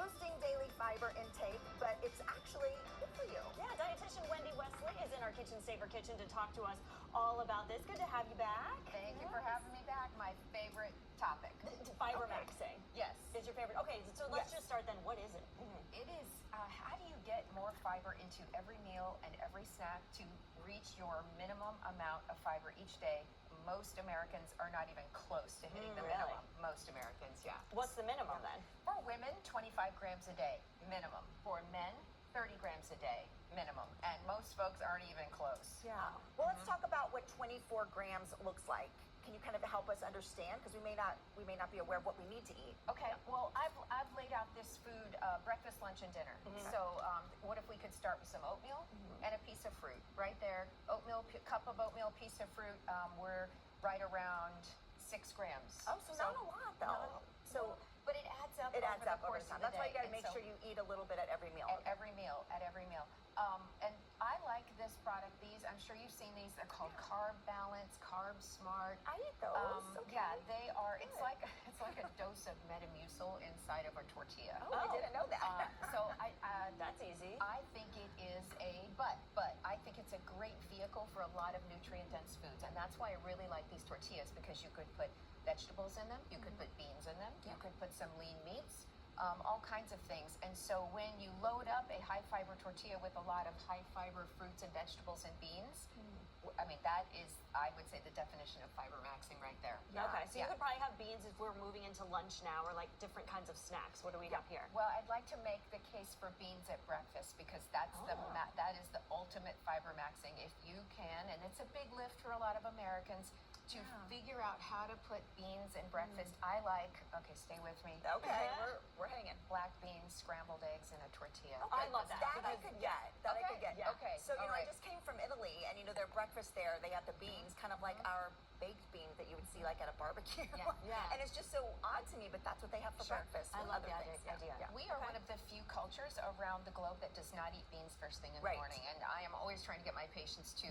boasting daily fiber intake, but it's actually good for you. Yeah, dietitian Wendy Wesley is in our Kitchen Saver Kitchen to talk to us all about this. Good to have you back. Thank you for having me back. My favorite topic. FIBERMAXXIng. Yes. Is your favorite. Okay, so let's just start then. What is it? It is, how do you get more fiber into every meal and every snack to reach your minimum amount of fiber each day? Most Americans are not even close to hitting the minimum. Most Americans, yeah. What's the minimum then? For women, 25 grams a day, minimum. For men, 30 grams a day, minimum. And most folks aren't even close. Yeah. Well, let's talk about what 24 grams looks like. Can you kind of help us understand? Because we may not be aware of what we need to eat. Okay. Well, I've laid out this food breakfast, lunch, and dinner. So what if we could start with some oatmeal and a piece of fruit right there? Oatmeal, cup of oatmeal, piece of fruit. We're right around 6 grams. Oh, so not a lot though. But it adds up. It adds up over course time. of the That's why you day. got to make sure you eat a little bit at every meal. At every meal. And I like this product. These, I'm sure you've seen these. They're called Carb Balance, Carb Smart. I eat those. Okay. Yeah, they are. It's like a dose of Metamucil inside of a tortilla. Oh, I didn't know that. So That's easy. I think it is but I think it's a great vehicle for a lot of nutrient-dense foods, and that's why I really like these tortillas, because you could put vegetables in them, you could put beans in them, you could put some lean meats, all kinds of things. And so when you load up a high fiber tortilla with a lot of high fiber fruits and vegetables and beans, I mean, that is, I would say, the definition of FIBERMAXXIng right there. Yeah. Okay, so you could probably have beans if we're moving into lunch now, or like different kinds of snacks. What do we have here? Well, I'd like to make the case for beans at breakfast, because that's that is the ultimate FIBERMAXXing. If you can, and it's a big lift for a lot of Americans, to figure out how to put beans in breakfast. I like, okay, stay with me. Okay, we're hanging. Black beans, scrambled eggs, and a tortilla. Oh, I love that. That I could get. I could get. Yeah. Okay. So, all I right. just came from Italy, and their breakfast there, they have the beans, kind of like our baked beans that you would see like at a barbecue. Yeah. And it's just so odd to me, but that's what they have for breakfast. I with love other the things. idea. Yeah. We are one of the few cultures around the globe that does not eat beans first thing in the morning. And I am always trying to get my patients to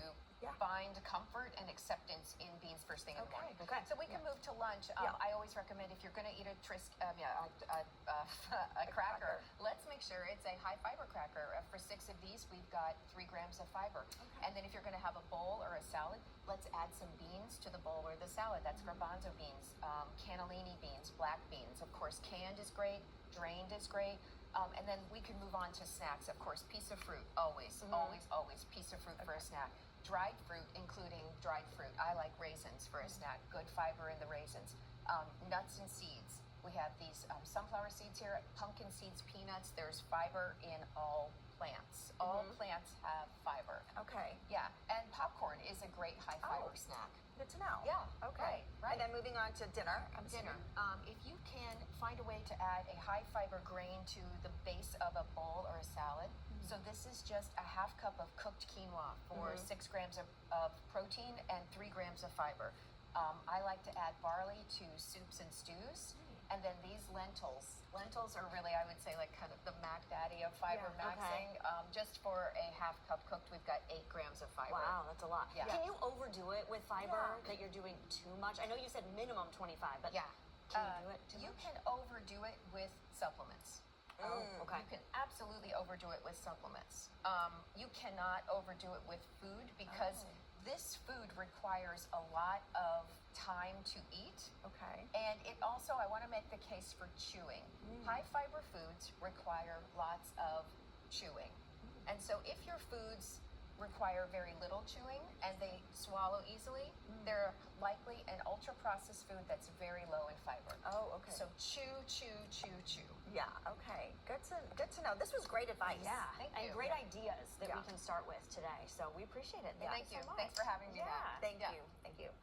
find comfort and acceptance in beans first thing in the morning. Okay. So we can move to lunch. I always recommend, if you're going to eat a cracker, let's make sure it's a high fiber cracker. For 6 of these, we've got 3 grams of fiber. And then if you're going to have a bowl or a salad, let's add some beans to the bowl or the salad. That's garbanzo beans, cannellini beans, black beans. Of course, canned is great, drained is great. And then we can move on to snacks. Of course, piece of fruit, always piece of fruit for a snack. Dried fruit, including dried fruit. I like raisins for a snack. Good fiber in the raisins. Nuts and seeds. We have these sunflower seeds here, pumpkin seeds, peanuts. There's fiber in all plants. All plants have fiber. Okay. Yeah, and popcorn is a great high fiber snack. Good to know. Yeah. Okay. Right. And then moving on to dinner. Dinner. If you can find a way to add a high fiber grain to the base of a bowl or a salad. So this is just a half cup of cooked quinoa for 6 grams of protein and 3 grams of fiber. I like to add barley to soups and stews. And then these lentils. Lentils are really, I would say, like kind of the Mac Daddy of FIBERMAXXing. Just for a half cup cooked, we've got 8 grams of fiber. Wow, that's a lot. Yeah. Can you overdo it with fiber, that you're doing too much? I know you said minimum 25, but can you do it too You much? can overdo it with supplements. Oh, okay. You can absolutely overdo it with supplements. You cannot overdo it with food, because this food requires a lot of time to eat. Okay. And it also, I want to make the case for chewing. High fiber foods require lots of chewing. And so if your foods require very little chewing and they swallow easily, they're likely an ultra processed food that's very low in fiber. Oh, okay. So chew. Yeah. Okay. Good to know. This was great advice. Yeah, Thank and you. great ideas that Yeah. we can start with today. So we appreciate it. Thank you. So much. Thanks for having me back. Thank you. Thank you.